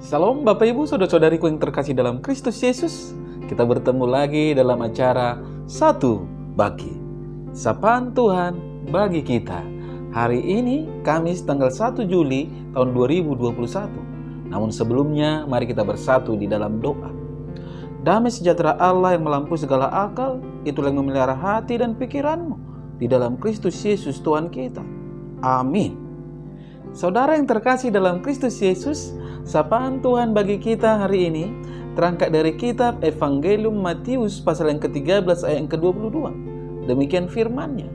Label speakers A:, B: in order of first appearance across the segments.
A: Salam Bapak Ibu Saudara-saudariku yang terkasih dalam Kristus Yesus. Kita bertemu lagi dalam acara Satu Bagi. Sapaan Tuhan bagi kita. Hari ini Kamis tanggal 1 Juli tahun 2021. Namun sebelumnya mari kita bersatu di dalam doa. Damai sejahtera Allah yang melampaui segala akal, itulah yang memelihara hati dan pikiranmu di dalam Kristus Yesus Tuhan kita. Amin. Saudara yang terkasih dalam Kristus Yesus, sapaan Tuhan bagi kita hari ini terangkat dari kitab Evangelium Matius pasal yang ke-13 ayat yang ke-22. Demikian firman-Nya.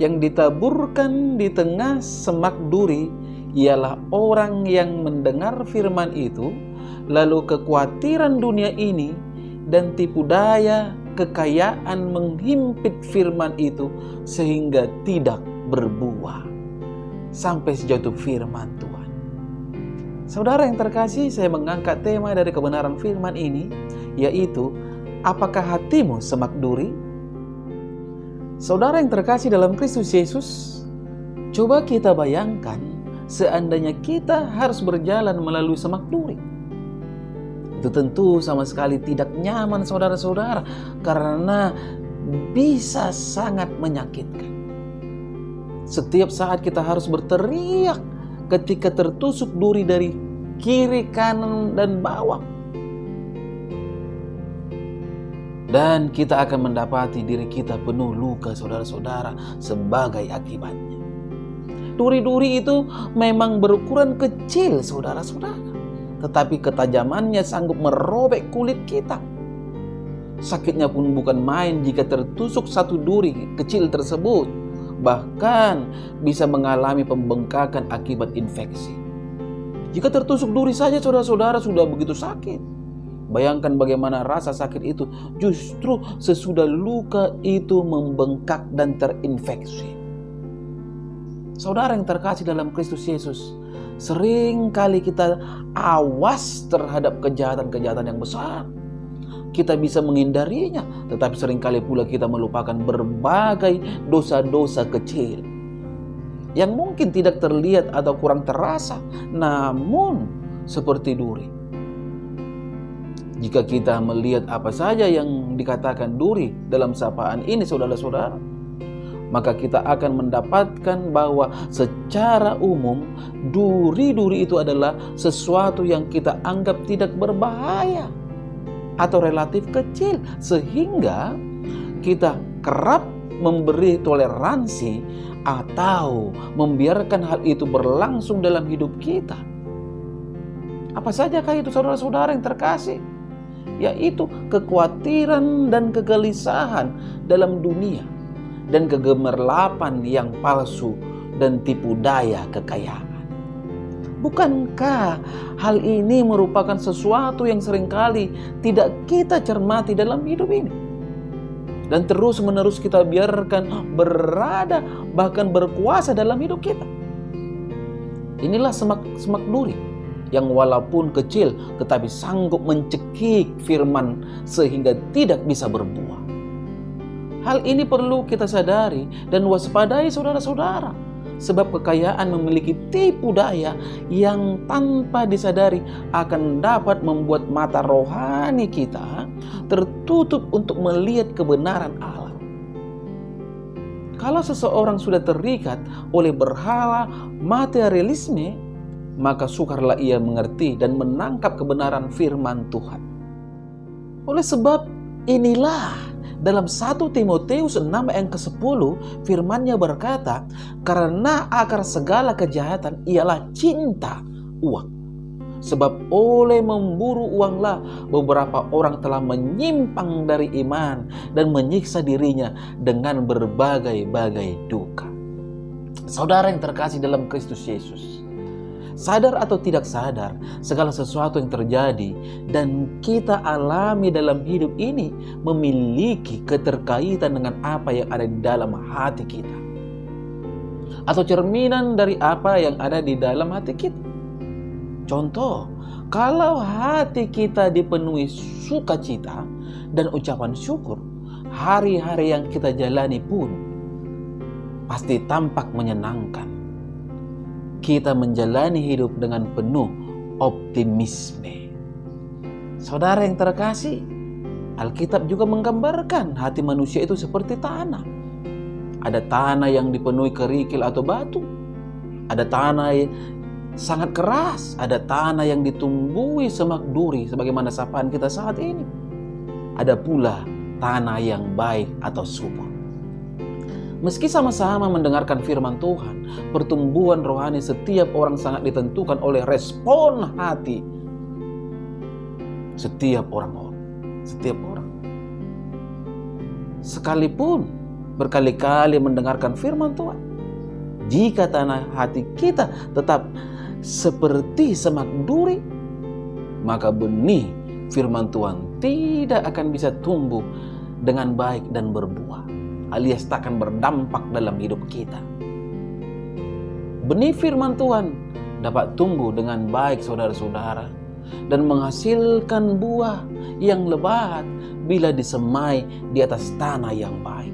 A: Yang ditaburkan di tengah semak duri ialah orang yang mendengar firman itu, lalu kekhawatiran dunia ini dan tipu daya kekayaan menghimpit firman itu sehingga tidak berbuah. Sampai sejauh itu firman Tuhan. Saudara yang terkasih, saya mengangkat tema dari kebenaran firman ini, yaitu apakah hatimu semak duri? Saudara yang terkasih dalam Kristus Yesus, coba kita bayangkan seandainya kita harus berjalan melalui semak duri. Itu tentu sama sekali tidak nyaman saudara-saudara, karena bisa sangat menyakitkan. Setiap saat kita harus berteriak ketika tertusuk duri dari kiri, kanan, dan bawah. Dan kita akan mendapati diri kita penuh luka saudara-saudara sebagai akibatnya. Duri-duri itu memang berukuran kecil saudara-saudara, tetapi ketajamannya sanggup merobek kulit kita. Sakitnya pun bukan main jika tertusuk satu duri kecil tersebut. Bahkan bisa mengalami pembengkakan akibat infeksi. Jika tertusuk duri saja saudara-saudara sudah begitu sakit. Bayangkan bagaimana rasa sakit itu justru sesudah luka itu membengkak dan terinfeksi. Saudara yang terkasih dalam Kristus Yesus, sering kali kita awas terhadap kejahatan-kejahatan yang besar. Kita bisa menghindarinya, tetapi seringkali pula kita melupakan berbagai dosa-dosa kecil yang mungkin tidak terlihat atau kurang terasa, namun seperti duri. Jika kita melihat apa saja yang dikatakan duri dalam sapaan ini saudara-saudara, maka kita akan mendapatkan bahwa secara umum duri-duri itu adalah sesuatu yang kita anggap tidak berbahaya atau relatif kecil, sehingga kita kerap memberi toleransi atau membiarkan hal itu berlangsung dalam hidup kita. Apa sajakah itu saudara-saudara yang terkasih? Yaitu kekhawatiran dan kegelisahan dalam dunia dan kegemerlapan yang palsu dan tipu daya kekayaan. Bukankah hal ini merupakan sesuatu yang seringkali tidak kita cermati dalam hidup ini? Dan terus-menerus kita biarkan berada, bahkan berkuasa dalam hidup kita. Inilah semak duri yang walaupun kecil tetapi sanggup mencekik firman sehingga tidak bisa berbuah. Hal ini perlu kita sadari dan waspadai saudara-saudara. Sebab kekayaan memiliki tipu daya yang tanpa disadari akan dapat membuat mata rohani kita tertutup untuk melihat kebenaran Allah. Kalau seseorang sudah terikat oleh berhala materialisme, maka sukarlah ia mengerti dan menangkap kebenaran firman Tuhan. Oleh sebab inilah dalam 1 Timotius 6 ayat ke-10 firman-Nya berkata, karena akar segala kejahatan ialah cinta uang. Sebab oleh memburu uanglah beberapa orang telah menyimpang dari iman dan menyiksa dirinya dengan berbagai-bagai duka. Saudara yang terkasih dalam Kristus Yesus, sadar atau tidak sadar, segala sesuatu yang terjadi dan kita alami dalam hidup ini memiliki keterkaitan dengan apa yang ada di dalam hati kita, atau cerminan dari apa yang ada di dalam hati kita. Contoh, kalau hati kita dipenuhi sukacita dan ucapan syukur, hari-hari yang kita jalani pun pasti tampak menyenangkan. Kita menjalani hidup dengan penuh optimisme. Saudara yang terkasih, Alkitab juga menggambarkan hati manusia itu seperti tanah. Ada tanah yang dipenuhi kerikil atau batu. Ada tanah yang sangat keras. Ada tanah yang ditumbuhi semak duri sebagaimana sapaan kita saat ini. Ada pula tanah yang baik atau subur. Meski sama-sama mendengarkan firman Tuhan, pertumbuhan rohani setiap orang sangat ditentukan oleh respon hati setiap orang. Sekalipun berkali-kali mendengarkan firman Tuhan, jika tanah hati kita tetap seperti semak duri, maka benih firman Tuhan tidak akan bisa tumbuh dengan baik dan berbuah, alias tak akan berdampak dalam hidup kita. Benih firman Tuhan dapat tumbuh dengan baik, saudara-saudara, dan menghasilkan buah yang lebat bila disemai di atas tanah yang baik.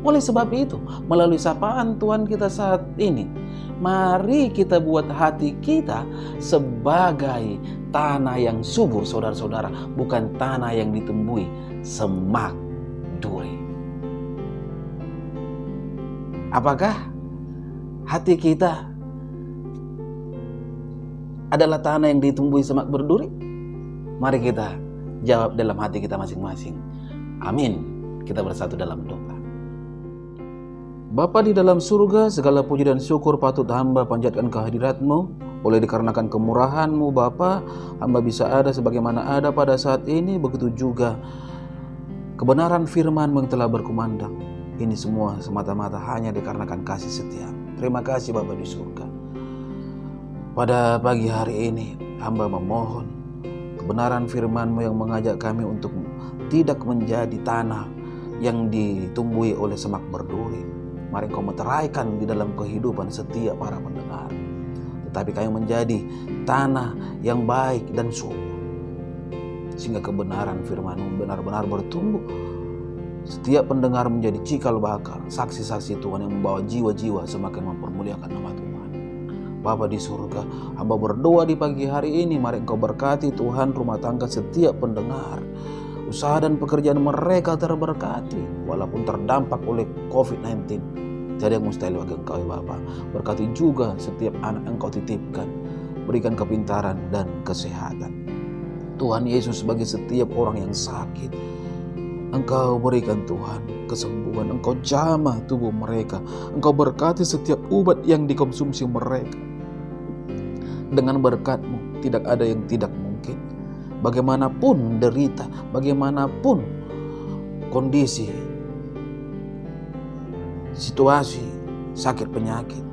A: Oleh sebab itu, melalui sapaan Tuhan kita saat ini, mari kita buat hati kita sebagai tanah yang subur, saudara-saudara, bukan tanah yang ditumbuhi semak duri. Apakah hati kita adalah tanah yang ditumbuhi semak berduri? Mari kita jawab dalam hati kita masing-masing. Amin. Kita bersatu dalam doa. Bapa di dalam surga, segala puji dan syukur patut hamba panjatkan kehadirat-Mu. Oleh dikarenakan kemurahan-Mu Bapa, hamba bisa ada sebagaimana ada pada saat ini. Begitu juga kebenaran firman-Mu yang telah berkumandang. Ini semua semata-mata hanya dikarenakan kasih setia. Terima kasih Bapa di surga. Pada pagi hari ini, hamba memohon kebenaran firman-Mu yang mengajak kami untuk tidak menjadi tanah yang ditumbuhi oleh semak berduri. Mari Engkau meteraikan di dalam kehidupan setiap para pendengar. Tetapi kami menjadi tanah yang baik dan subur, sehingga kebenaran firman-Mu benar-benar bertumbuh. Setiap pendengar menjadi cikal bakal, saksi-saksi Tuhan yang membawa jiwa-jiwa semakin mempermuliakan nama Tuhan. Bapa di surga, hamba berdoa di pagi hari ini, mari Engkau berkati Tuhan rumah tangga setiap pendengar. Usaha dan pekerjaan mereka terberkati, walaupun terdampak oleh COVID-19. Tidak ada yang mustahil bagi Engkau ya Bapa. Berkati juga setiap anak Engkau titipkan, berikan kepintaran dan kesehatan. Tuhan Yesus, bagi setiap orang yang sakit, Engkau berikan Tuhan kesembuhan. Engkau jamah tubuh mereka. Engkau berkati setiap obat yang dikonsumsi mereka. Dengan berkat-Mu tidak ada yang tidak mungkin. Bagaimanapun derita, bagaimanapun kondisi, situasi, sakit penyakit,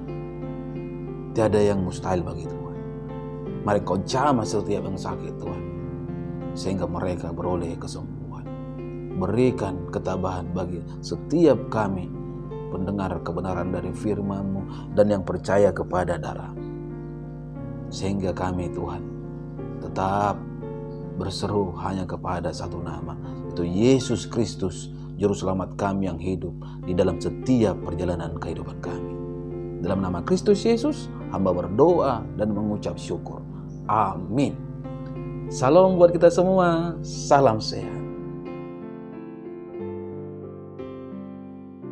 A: tidak ada yang mustahil bagi Tuhan. Mari Kau jamah setiap yang sakit Tuhan, sehingga mereka beroleh kesembuhan. Berikan ketabahan bagi setiap kami pendengar kebenaran dari firman-Mu dan yang percaya kepada darah, sehingga kami Tuhan tetap berseru hanya kepada satu nama, itu Yesus Kristus, Juru Selamat kami yang hidup di dalam setiap perjalanan kehidupan kami. Dalam nama Kristus Yesus, hamba berdoa dan mengucap syukur. Amin. Salam buat kita semua. Salam sehat.